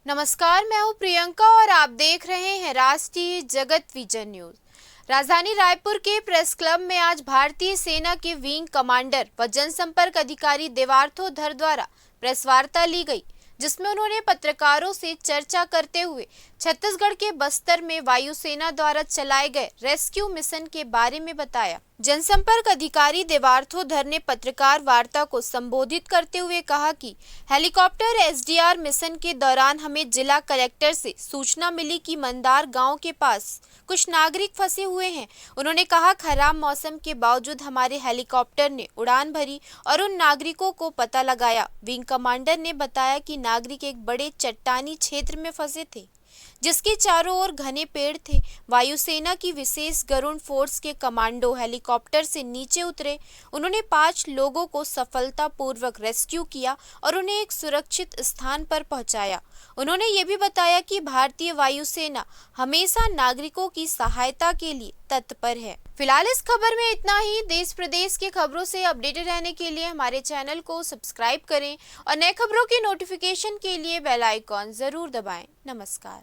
नमस्कार, मैं हूं प्रियंका और आप देख रहे हैं राष्ट्रीय जगत विजन न्यूज। राजधानी रायपुर के प्रेस क्लब में आज भारतीय सेना के विंग कमांडर व जनसंपर्क अधिकारी देवार्थो धर द्वारा प्रेस वार्ता ली गई, जिसमें उन्होंने पत्रकारों से चर्चा करते हुए छत्तीसगढ़ के बस्तर में वायुसेना द्वारा चलाए गए रेस्क्यू मिशन के बारे में बताया। जनसंपर्क अधिकारी देवार्थो धर ने पत्रकार वार्ता को संबोधित करते हुए कहा कि हेलीकॉप्टर एसडीआर मिशन के दौरान हमें जिला कलेक्टर से सूचना मिली कि मंदार गांव के पास कुछ नागरिक फंसे हुए हैं। उन्होंने कहा, खराब मौसम के बावजूद हमारे हेलीकॉप्टर ने उड़ान भरी और उन नागरिकों को पता लगाया। विंग कमांडर ने बताया कि नागरिक एक बड़े चट्टानी क्षेत्र में फंसे थे, जिसके चारों ओर घने पेड़ थे। वायुसेना की विशेष गरुड़ फोर्स के कमांडो हेलीकॉप्टर से नीचे उतरे। उन्होंने 5 लोगों को सफलतापूर्वक रेस्क्यू किया और उन्हें एक सुरक्षित स्थान पर पहुंचाया। उन्होंने ये भी बताया कि भारतीय वायुसेना हमेशा नागरिकों की सहायता के लिए तत्पर है। फिलहाल इस खबर में इतना ही। देश प्रदेश की खबरों से अपडेटेड रहने के लिए हमारे चैनल को सब्सक्राइब करें और नए खबरों की नोटिफिकेशन के लिए बेल आइकॉन जरूर दबाएं। नमस्कार।